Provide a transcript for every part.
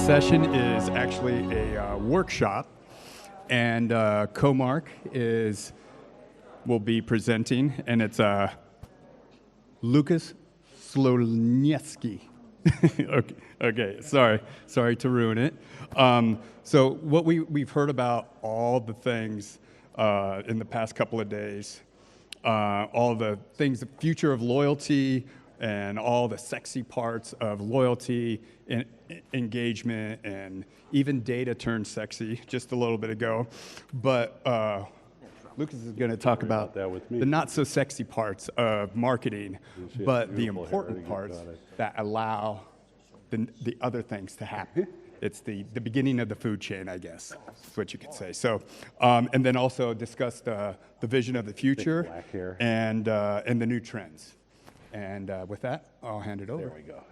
session is actually a workshop, and Comarch will be presenting, and it's Łukasz Sloniewski. Okay, sorry to ruin it. So what we've heard about all the things in the past couple of days, all the things, the future of loyalty, and all the sexy parts of loyalty and engagement, and even data turned sexy just a little bit ago. But Lucas is going to talk about the not so sexy parts of marketing, but the important parts that allow the other things to happen. It's the beginning of the food chain, I guess, is what you could say. So, and then also discuss the vision of the future and the new trends. And with that, I'll hand it over. There we go.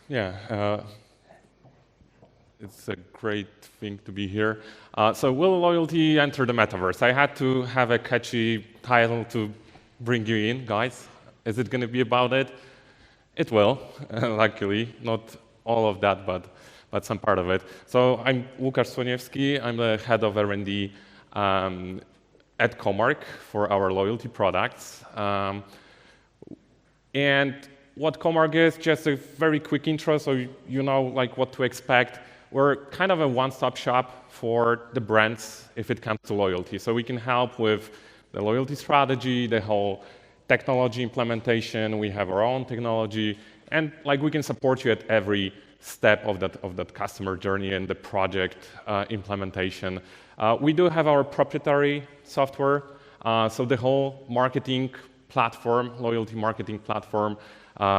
Yeah, it's a great thing to be here. So will loyalty enter the metaverse? I had to have a catchy title to bring you in, guys. Is it going to be about it? It will, luckily. Not all of that, but some part of it. So I'm Łukasz Sloniewski. I'm the head of R&D at Comarch for our loyalty products. And what Comarch is, just a very quick intro so you know like what to expect. We're kind of a one-stop shop for the brands if it comes to loyalty. So we can help with the loyalty strategy, the whole technology implementation. We have our own technology, and like we can support you at every step of that customer journey and the project implementation. We do have our proprietary software, so the whole marketing platform, loyalty marketing platform,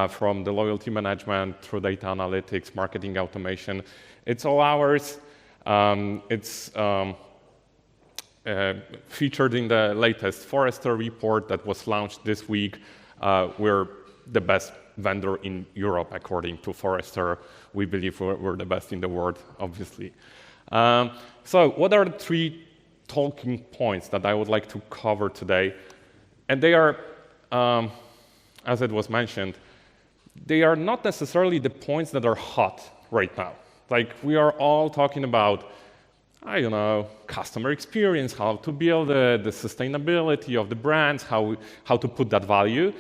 from the loyalty management through data analytics, marketing automation. It's all ours. It's featured in the latest Forrester report that was launched this week. We're the best vendor in Europe, according to Forrester. We believe we're the best in the world, obviously. So what are the 3 talking points that I would like to cover today? And they are, as it was mentioned, they are not necessarily the points that are hot right now. Like, we are all talking about, I don't know, customer experience, how to build the sustainability of the brands, how to put that value.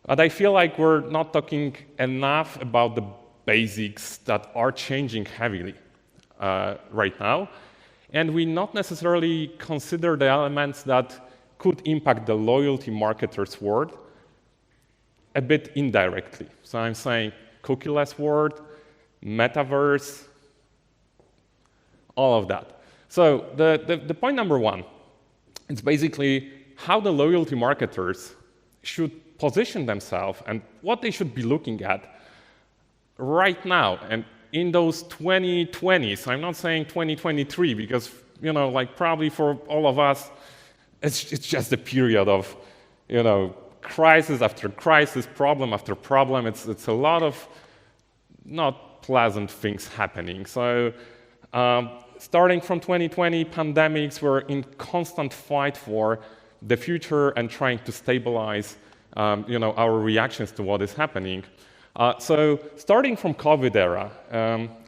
But I feel like we're not talking enough about the basics that are changing heavily right now. And we not necessarily consider the elements that could impact the loyalty marketers' world a bit indirectly. So I'm saying cookieless world, metaverse, all of that. So the point number 1, it's basically how the loyalty marketers should position themselves and what they should be looking at right now and in those 2020s. I'm not saying 2023 because, you know, like probably for all of us, it's just a period of, you know, crisis after crisis, problem after problem. It's a lot of not pleasant things happening. So starting from 2020, pandemics, we're in constant fight for the future and trying to stabilize you know, our reactions to what is happening. So starting from COVID era,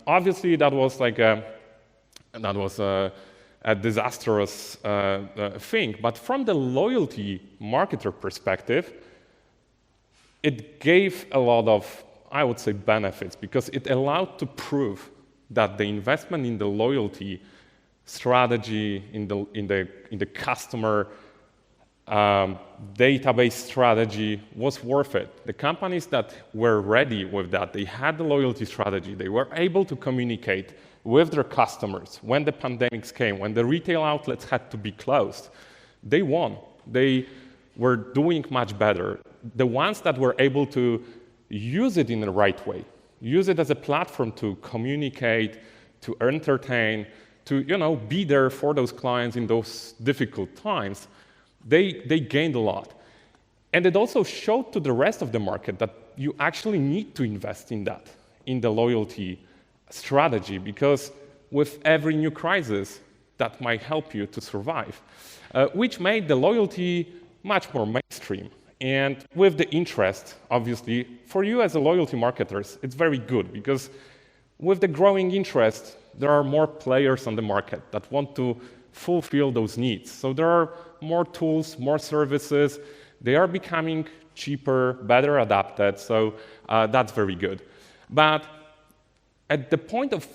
obviously that was like a disastrous thing. But from the loyalty marketer perspective, it gave a lot of, I would say, benefits because it allowed to prove that the investment in the loyalty strategy, in the customer database strategy was worth it. The companies that were ready with that, they had the loyalty strategy, they were able to communicate with their customers when the pandemics came, when the retail outlets had to be closed. They won. They were doing much better. The ones that were able to use it in the right way, use it as a platform to communicate, to entertain, to, you know, be there for those clients in those difficult times, they gained a lot. And it also showed to the rest of the market that you actually need to invest in that, in the loyalty strategy, because with every new crisis, that might help you to survive, which made the loyalty much more mainstream. And with the interest, obviously, for you as a loyalty marketers, it's very good because with the growing interest, there are more players on the market that want to fulfill those needs. So there are more tools, more services. They are becoming cheaper, better adapted, so that's very good. But at the point of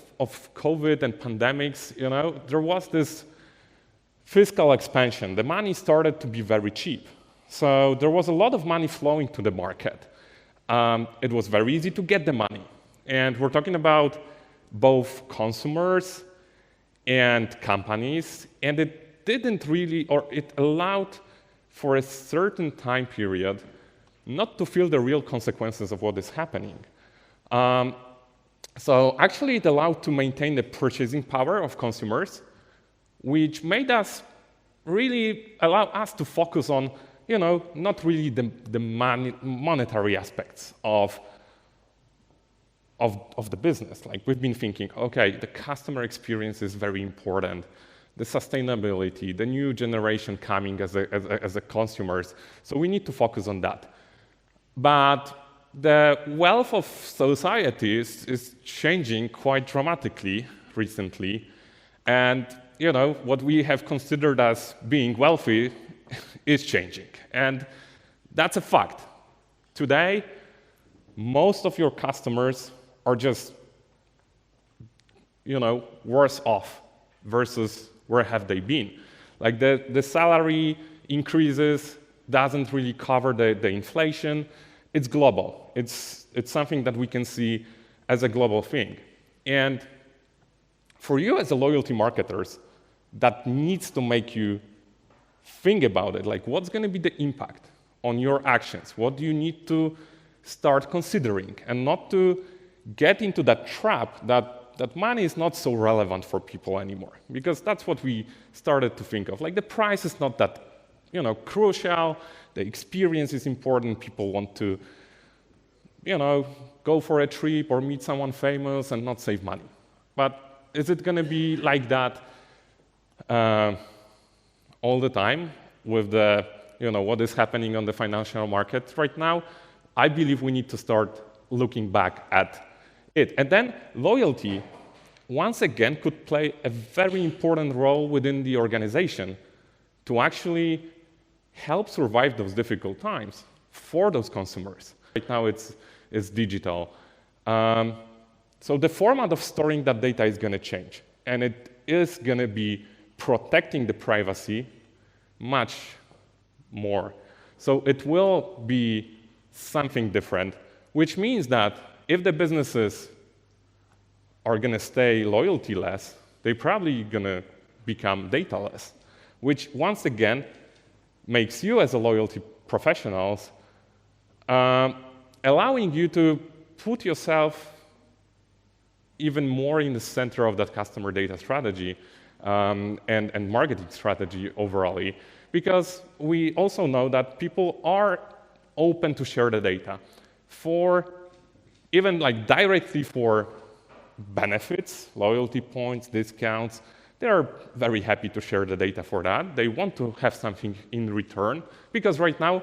COVID and pandemics, there was this fiscal expansion. The money started to be very cheap. So there was a lot of money flowing to the market. It was very easy to get the money. And we're talking about both consumers and companies. And it didn't really, or it allowed for a certain time period not to feel the real consequences of what is happening. So actually it allowed to maintain the purchasing power of consumers, which made us really allow us to focus on, not really the monetary aspects of the business. Like we've been thinking, okay, the customer experience is very important, the sustainability, the new generation coming as a consumers. So we need to focus on that. But the wealth of society is changing quite dramatically recently. And what we have considered as being wealthy is changing. And that's a fact. Today, most of your customers are just, worse off versus where have they been. Like the salary increases doesn't really cover the inflation. It's global. It's something that we can see as a global thing. And for you as a loyalty marketers, that needs to make you think about it. Like, what's going to be the impact on your actions? What do you need to start considering? And not to get into that trap that money is not so relevant for people anymore. Because that's what we started to think of. Like, the price is not that crucial. The experience is important. People want to go for a trip or meet someone famous and not save money. But is it going to be like that all the time with what is happening on the financial market right now? I believe we need to start looking back at it. And then loyalty, once again, could play a very important role within the organization to actually help survive those difficult times for those consumers. Right now it's digital. So the format of storing that data is going to change. And it is going to be protecting the privacy much more. So it will be something different, which means that if the businesses are going to stay loyalty-less, they're probably going to become data-less, which once again makes you as a loyalty professionals allowing you to put yourself even more in the center of that customer data strategy and marketing strategy overall. Because we also know that people are open to share the data for even like directly for benefits, loyalty points, discounts. They are very happy to share the data for that. They want to have something in return because right now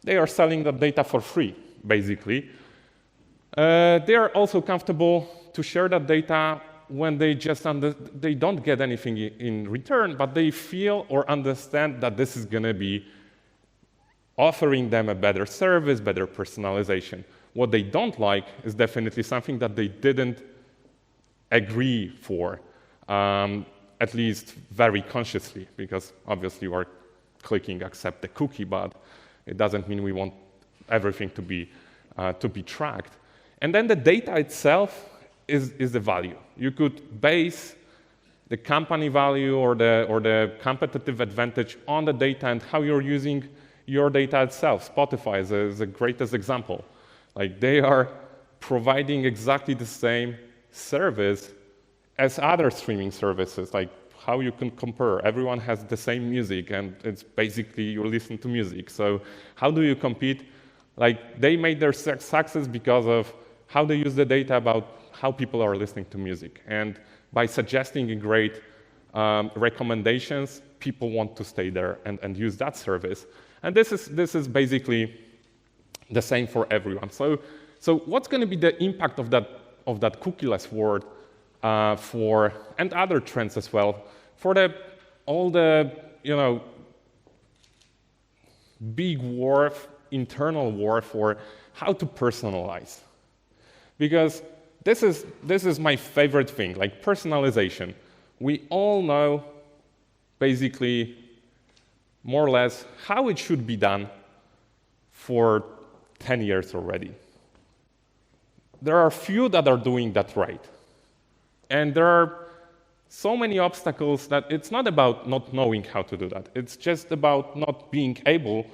they are selling the data for free, basically. They are also comfortable to share that data when they they don't get anything in return, but they feel or understand that this is going to be offering them a better service, better personalization. What they don't like is definitely something that they didn't agree for, at least very consciously, because obviously we're clicking accept the cookie, but it doesn't mean we want everything to be tracked. And then the data itself is the value. You could base the company value or the competitive advantage on the data and how you're using your data itself. Spotify is the greatest example. Like they are providing exactly the same service as other streaming services, like how you can compare. Everyone has the same music and it's basically you listen to music. So how do you compete? Like they made their success because of how they use the data about how people are listening to music. And by suggesting great recommendations, people want to stay there and use that service. And this is basically the same for everyone. So what's going to be the impact of that cookieless world and other trends as well for all the big war, internal war for how to personalize? Because this is my favorite thing, like personalization. We all know basically more or less how it should be done for 10 years already. There are few that are doing that right. And there are so many obstacles that it's not about not knowing how to do that. It's just about not being able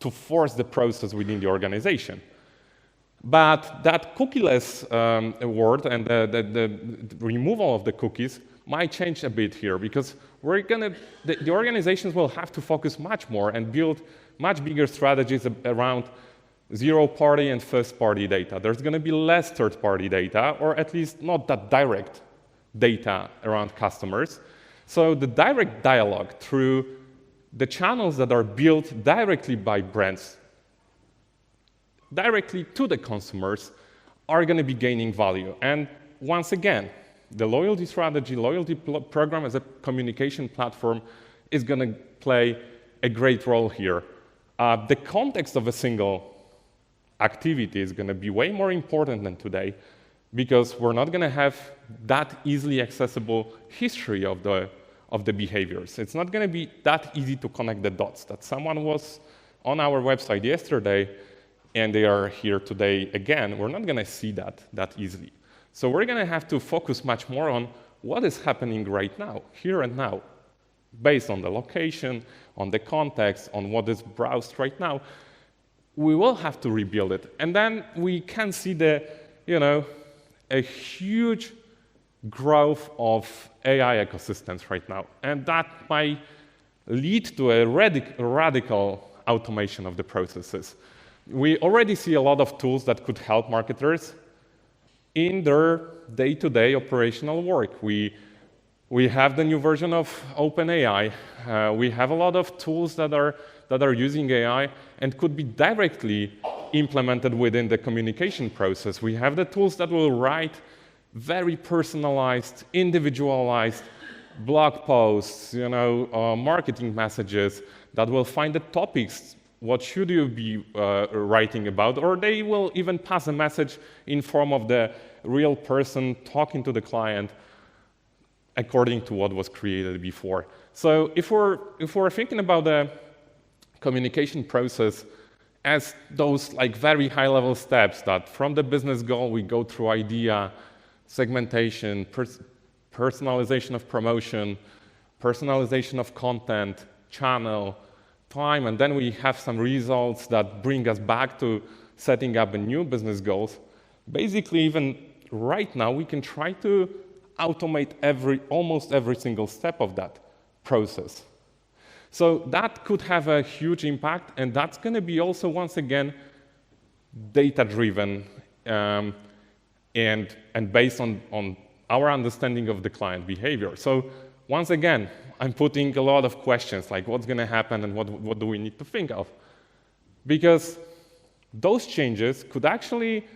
to force the process within the organization. But that cookieless world and the removal of the cookies might change a bit here, because the organizations will have to focus much more and build much bigger strategies around zero-party and first-party data. There's going to be less third-party data, or at least not that direct data around customers. So the direct dialogue through the channels that are built directly by brands, directly to the consumers, are going to be gaining value. And once again, the loyalty strategy, loyalty program as a communication platform is going to play a great role here. The context of a single activity is going to be way more important than today, because we're not going to have that easily accessible history of the behaviors. It's not going to be that easy to connect the dots, that someone was on our website yesterday and they are here today again. We're not going to see that easily. So we're going to have to focus much more on what is happening right now, here and now, based on the location, on the context, on what is browsed right now. We will have to rebuild it. And then we can see a huge growth of AI ecosystems right now. And that might lead to a radical automation of the processes. We already see a lot of tools that could help marketers in their day-to-day operational work. We have the new version of OpenAI. We have a lot of tools that are using AI and could be directly implemented within the communication process. We have the tools that will write very personalized, individualized blog posts, marketing messages that will find the topics. What should you be writing about? Or they will even pass a message in form of the real person talking to the client according to what was created before. So if we're thinking about the communication process as those very high-level steps, that from the business goal we go through idea, segmentation, personalization of promotion, personalization of content, channel, time, and then we have some results that bring us back to setting up a new business goals. Basically, even right now, we can try to automate almost every single step of that process. So that could have a huge impact, and that's going to be also, once again, data-driven and based on our understanding of the client behavior. So once again, I'm putting a lot of questions, like what's going to happen and what do we need to think of? Because those changes could actually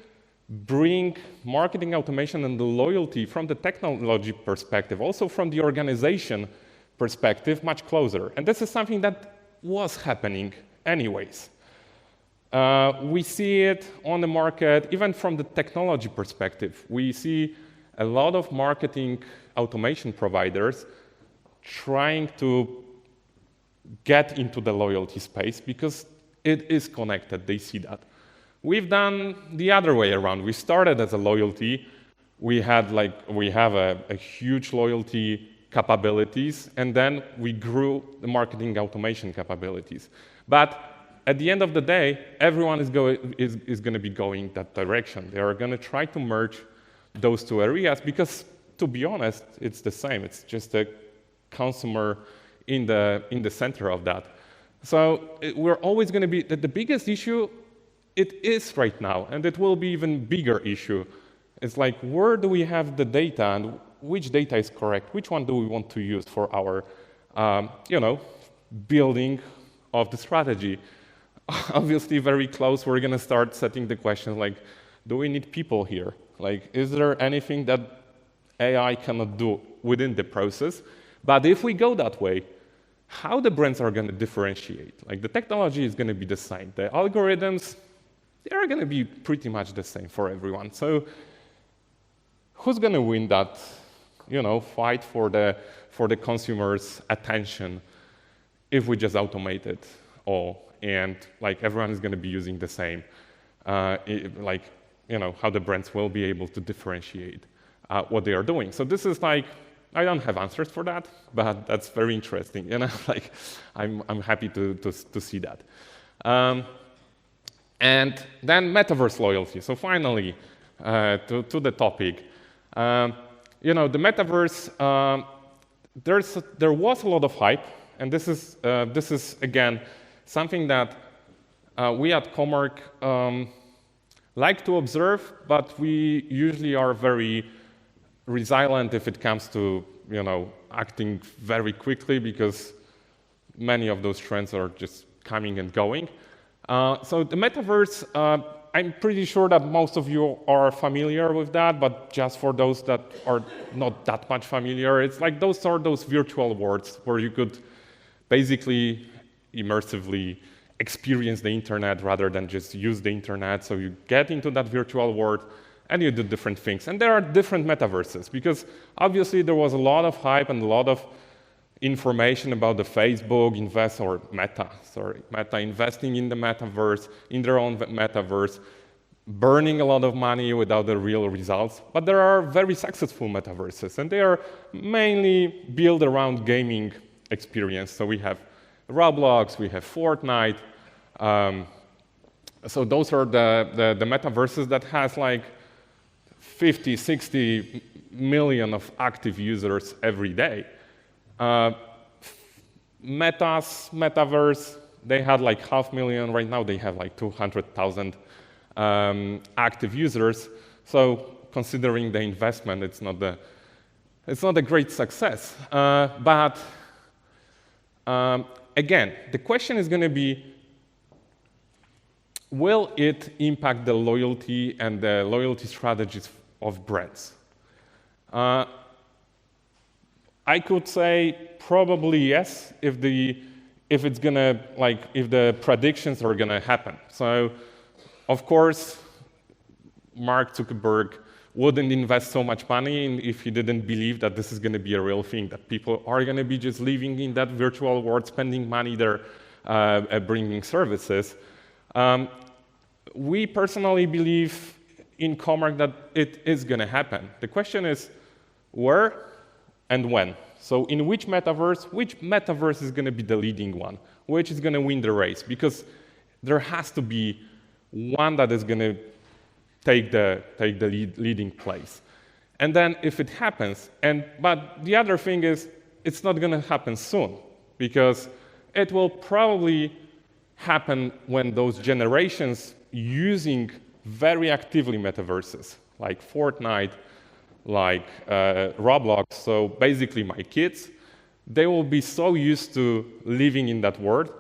bring marketing automation and the loyalty from the technology perspective, also from the organization perspective, much closer. And this is something that was happening anyways. We see it on the market, even from the technology perspective. We see a lot of marketing automation providers trying to get into the loyalty space because it is connected. They see that. We've done the other way around. We started as a loyalty. We have a huge loyalty capabilities, and then we grew the marketing automation capabilities. But at the end of the day, everyone is going to be going that direction. They are going to try to merge those two areas because, to be honest, it's the same. It's just a consumer in the center of that. So we're always going to be the biggest issue. It is right now, and it will be even bigger issue. It's like, where do we have the data, and which data is correct? Which one do we want to use for our, building of the strategy. Obviously, very close, we're going to start setting the question like, do we need people here? Like, is there anything that AI cannot do within the process? But if we go that way, how the brands are going to differentiate? Like, the technology is going to be the same. The algorithms, they are going to be pretty much the same for everyone. So who's going to win that, fight for the consumer's attention if we just automate it all and like everyone is going to be using the same, how the brands will be able to differentiate what they are doing. So this is like, I don't have answers for that, but that's very interesting. Like I'm happy to see that. And then metaverse loyalty. So finally, to the topic, the metaverse. There was a lot of hype, and this is again something that we at Comarch like to observe, but we usually are very resilient if it comes to acting very quickly because many of those trends are just coming and going. So the metaverse, I'm pretty sure that most of you are familiar with that, but just for those that are not that much familiar, it's like those virtual worlds where you could basically immersively experience the internet rather than just use the internet. So you get into that virtual world and you do different things. And there are different metaverses because obviously there was a lot of hype and a lot of information about the Facebook Meta investing in the metaverse, in their own metaverse, burning a lot of money without the real results. But there are very successful metaverses, and they are mainly built around gaming experience. So we have Roblox, we have Fortnite. So those are the metaverses that has like 50, 60 million of active users every day. Meta's metaverse, they had like 500,000. Right now they have like 200,000 active users. So considering the investment, it's not a great success. But again, the question is going to be, will it impact the loyalty and the loyalty strategies of brands? I could say probably yes, if the predictions are gonna happen. So, of course, Mark Zuckerberg wouldn't invest so much money if he didn't believe that this is gonna be a real thing, that people are gonna be just living in that virtual world, spending money there, bringing services. We personally believe in Comarch that it is gonna happen. The question is where and when. So in which metaverse is going to be the leading one? Which is going to win the race? Because there has to be one that is going to take the leading place. And then if it happens, but the other thing is, it's not going to happen soon, because it will probably happen when those generations using very actively metaverses, like Fortnite, like Roblox, so basically my kids, they will be so used to living in that world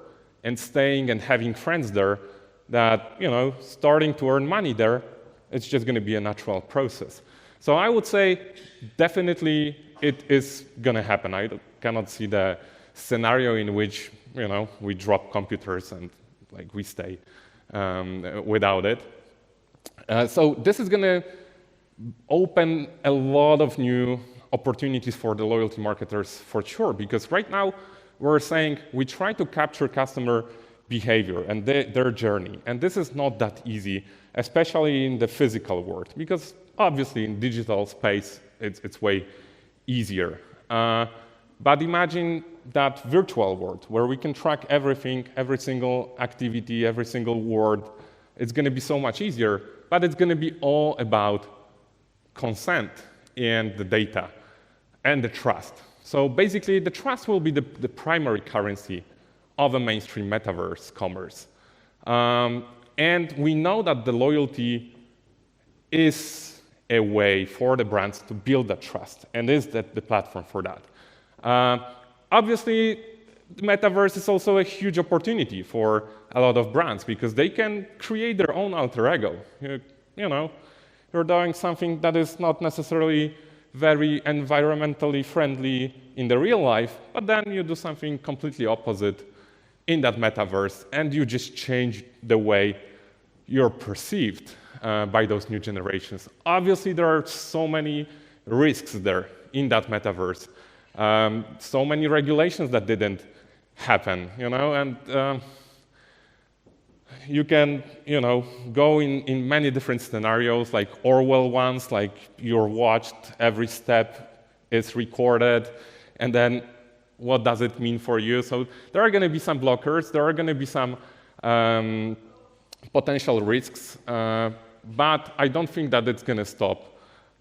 and staying and having friends there that, starting to earn money there, it's just going to be a natural process. So I would say definitely it is going to happen. I cannot see the scenario in which, we drop computers and like we stay without it. So this is going to open a lot of new opportunities for the loyalty marketers for sure, because right now we're saying we try to capture customer behavior and their journey, and this is not that easy, especially in the physical world, because obviously in digital space it's way easier. But imagine that virtual world where we can track everything, every single activity, every single word. It's going to be so much easier, but it's going to be all about consent and the data and the trust. So basically, the trust will be the primary currency of a mainstream metaverse commerce. And we know that the loyalty is a way for the brands to build that trust, and is that the platform for that. Obviously, the metaverse is also a huge opportunity for a lot of brands because they can create their own alter ego. You know, you're doing something that is not necessarily very environmentally friendly in the real life, but then you do something completely opposite in that metaverse, and you just change the way you're perceived by those new generations. Obviously, there are so many risks there in that metaverse, so many regulations that didn't happen, and you can, go in many different scenarios, like Orwell ones, like you're watched, every step is recorded, and then what does it mean for you? So there are going to be some blockers, there are going to be some potential risks, but I don't think that it's going to stop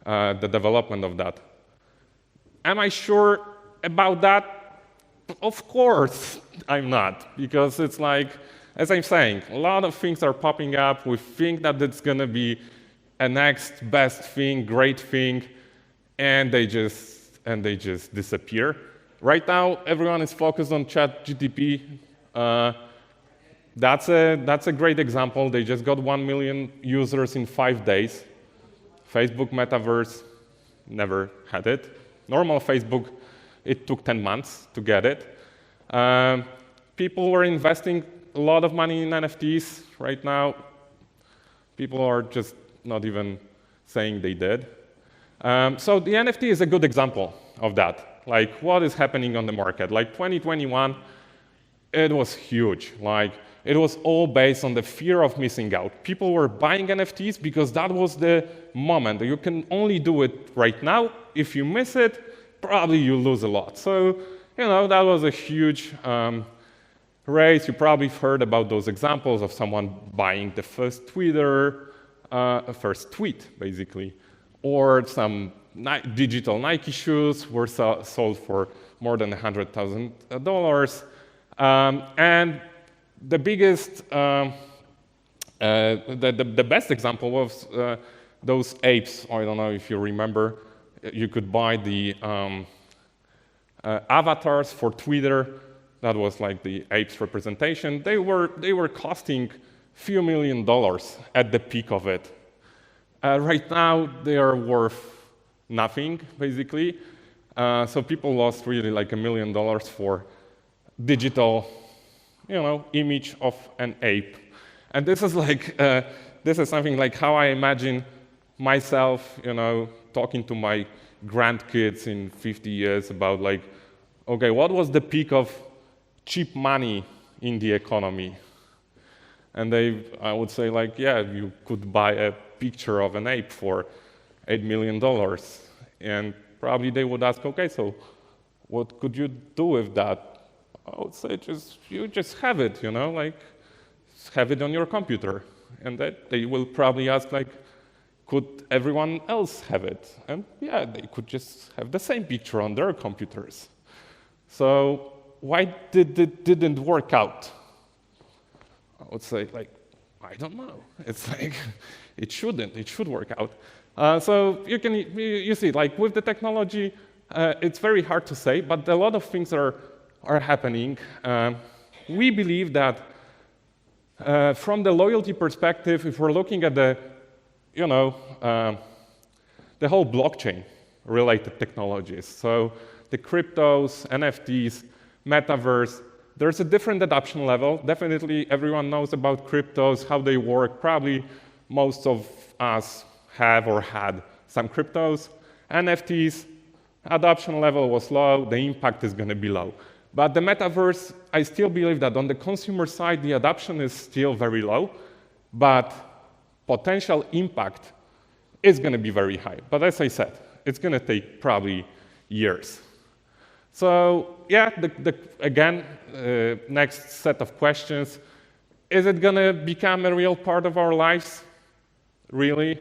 the development of that. Am I sure about that? Of course I'm not, because it's like, as I'm saying, a lot of things are popping up. We think that it's going to be a next best thing, great thing, and they just disappear. Right now, everyone is focused on ChatGPT. That's a great example. They just got 1 million users in 5 days. Facebook Metaverse never had it. Normal Facebook, it took 10 months to get it. People were investing a lot of money in NFTs. Right now, people are just not even saying they did. So the NFT is a good example of that. Like, what is happening on the market? Like 2021, it was huge. Like, it was all based on the fear of missing out. People were buying NFTs because that was the moment. You can only do it right now. If you miss it, probably you lose a lot. So, that was a huge race. You probably heard about those examples of someone buying the first first tweet, basically, or some digital Nike shoes were sold for more than $100,000. And the biggest, the best example was those apes. I don't know if you remember. You could buy the avatars for Twitter. That was like the apes representation. They were costing few $1 million at the peak of it. Right now, they are worth nothing, basically. So people lost really like $1 million for digital, image of an ape. And this is like, this is something like how I imagine myself, talking to my grandkids in 50 years about like, okay, what was the peak of cheap money in the economy? And I would say like, yeah, you could buy a picture of an ape for $8 million. And probably they would ask, okay, so what could you do with that? I would say you just have it, like have it on your computer. And that they will probably ask like, could everyone else have it? And yeah, they could just have the same picture on their computers. So why didn't work out? I would say like, I don't know. It's like, it should work out. So you see, like with the technology, it's very hard to say, but a lot of things are happening. We believe that from the loyalty perspective, if we're looking at the whole blockchain-related technologies, so the cryptos, NFTs, Metaverse, there's a different adoption level. Definitely everyone knows about cryptos, how they work. Probably most of us have or had some cryptos. NFTs, adoption level was low, the impact is going to be low. But the Metaverse, I still believe that on the consumer side, the adoption is still very low, but potential impact is going to be very high. But as I said, it's going to take probably years. So yeah, again, next set of questions. Is it going to become a real part of our lives? Really?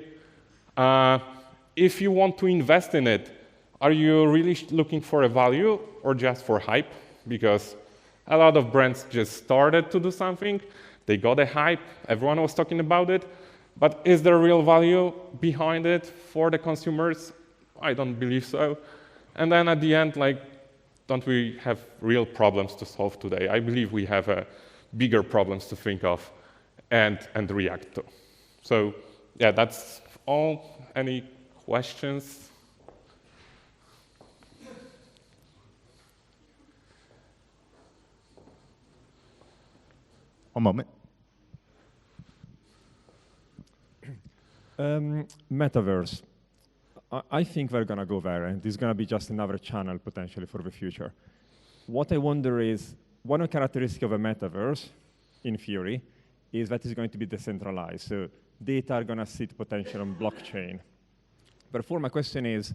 If you want to invest in it, are you really looking for a value or just for hype? Because a lot of brands just started to do something. They got a hype. Everyone was talking about it. But is there real value behind it for the consumers? I don't believe so. And then at the end, like, don't we have real problems to solve today? I believe we have bigger problems to think of and react to. So yeah, that's all. Any questions? One moment. Metaverse. I think we're going to go there, and this is going to be just another channel potentially for the future. What I wonder is, one of the characteristics of a metaverse, in theory, is that it's going to be decentralized. So data are going to sit potentially on blockchain. Therefore, my question is,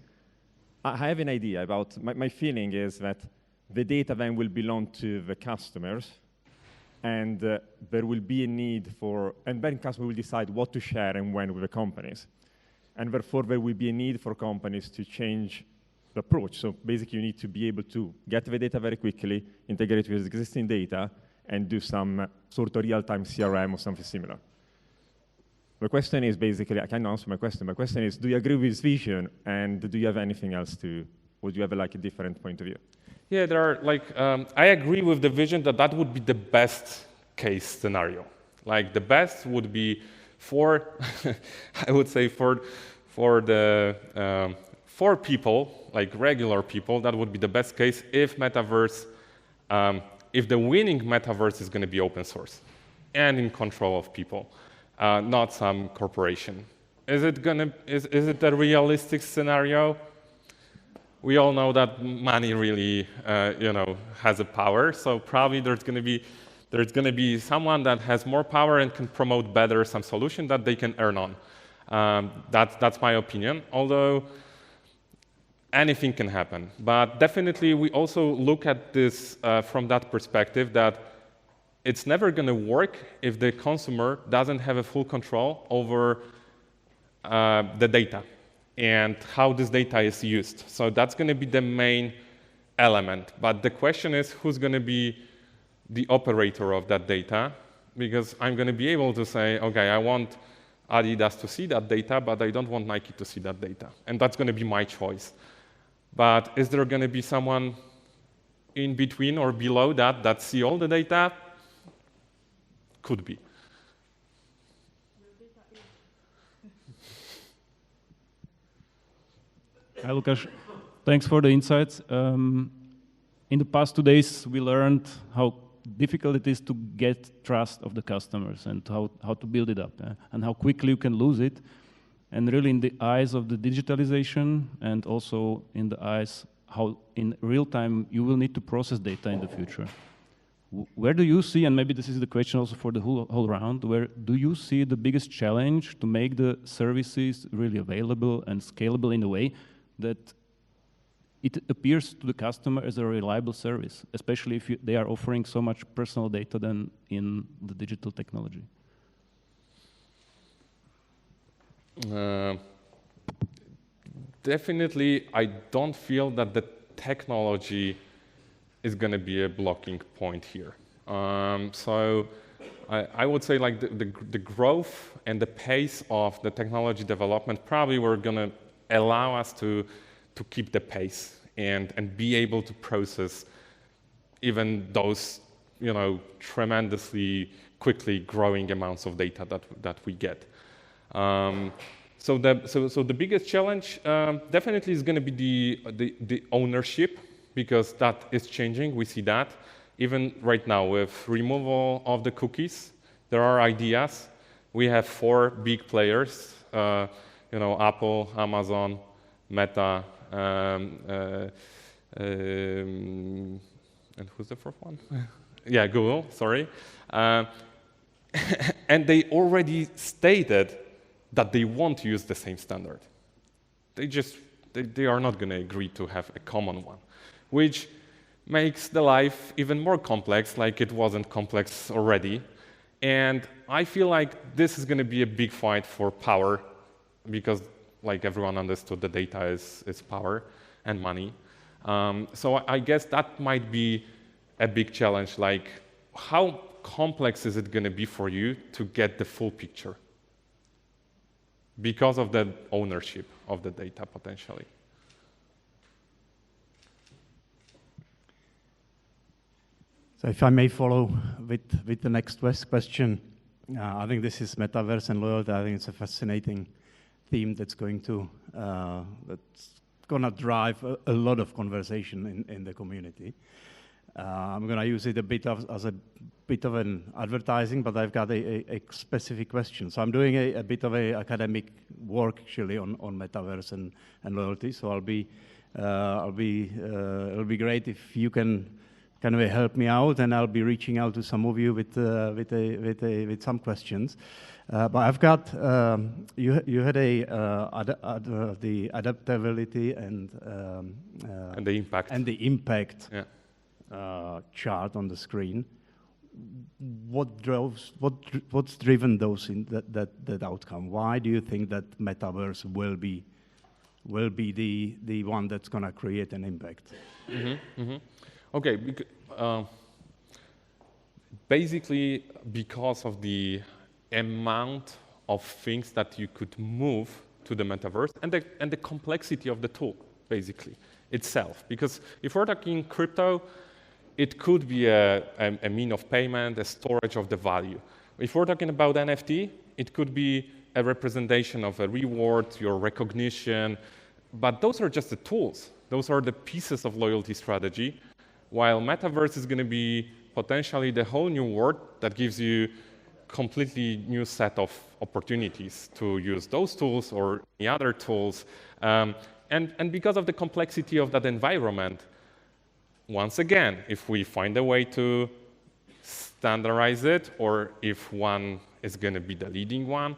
I have an idea about, my feeling is that the data then will belong to the customers, and there will be a need for, and then customers will decide what to share and when with the companies. And therefore, there will be a need for companies to change the approach. So basically, you need to be able to get the data very quickly, integrate with existing data, and do some sort of real-time CRM or something similar. The question is basically, I can't answer my question. My question is, do you agree with this vision, and do you have anything else to, would you have like a different point of view? Yeah, there are I agree with the vision that would be the best case scenario. Like the best would be for, I would say for people, like regular people, that would be the best case if Metaverse, if the winning Metaverse is going to be open source and in control of people, not some corporation. Is it a realistic scenario? We all know that money really, has a power. So probably there's going to be someone that has more power and can promote better some solution that they can earn on. That's my opinion. Although anything can happen, but definitely we also look at this from that perspective that it's never going to work if the consumer doesn't have a full control over the data and how this data is used. So that's going to be the main element. But the question is, who's going to be the operator of that data? Because I'm going to be able to say, okay, I want Adidas to see that data, but I don't want Nike to see that data. And that's going to be my choice. But is there going to be someone in between or below that see all the data? Could be. Hi, Łukasz. Thanks for the insights. In the past 2 days, we learned how difficult it is to get trust of the customers and how to build it up and how quickly you can lose it. And really in the eyes of the digitalization and also in the eyes how in real time you will need to process data in the future. Where do you see, and maybe this is the question also for the whole round, where do you see the biggest challenge to make the services really available and scalable in a way that it appears to the customer as a reliable service, especially if they are offering so much personal data than in the digital technology? Definitely, I don't feel that the technology is going to be a blocking point here. So I would say like the growth and the pace of the technology development probably were going to allow us to keep the pace and be able to process even those tremendously quickly growing amounts of data that we get. So the biggest challenge definitely is going to be the ownership, because that is changing. We see that even right now with removal of the cookies. There are ideas. We have 4 big players: Apple, Amazon, Meta, and who's the 4th one? Yeah, Google. Sorry. And they already stated that they won't use the same standard. They are not going to agree to have a common one, which makes the life even more complex, like it wasn't complex already. And I feel like this is going to be a big fight for power, because like everyone understood, the data is power and money. So I guess that might be a big challenge, like how complex is it going to be for you to get the full picture because of the ownership of the data potentially. So if I may follow with the next question, I think this is Metaverse and loyalty. I think it's a fascinating theme that's going to drive a lot of conversation in the community. I'm going to use it as a bit of an advertising, but I've got a specific question. So I'm doing a bit of a academic work actually on Metaverse and loyalty. So it'll be great if you can kind of help me out, and I'll be reaching out to some of you with some questions. But I've got you had the adaptability and the impact chart on the screen. What's driven those that outcome? Why do you think that Metaverse will be the one that's going to create an impact? Mm-hmm, mm-hmm. Okay, basically because of the amount of things that you could move to the metaverse and the complexity of the tool, basically, itself. Because if we're talking crypto, it could be a mean of payment, a storage of the value. If we're talking about NFT, it could be a representation of a reward, your recognition, but those are just the tools. Those are the pieces of loyalty strategy, while Metaverse is going to be potentially the whole new world that gives you completely new set of opportunities to use those tools or any other tools. And because of the complexity of that environment, once again, if we find a way to standardize it, or if one is going to be the leading one,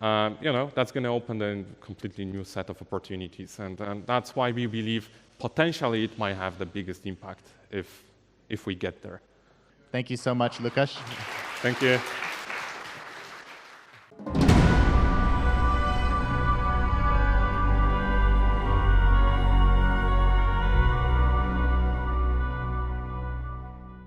that's going to open a completely new set of opportunities. And that's why we believe potentially it might have the biggest impact if we get there. Thank you so much, Łukasz. Thank you.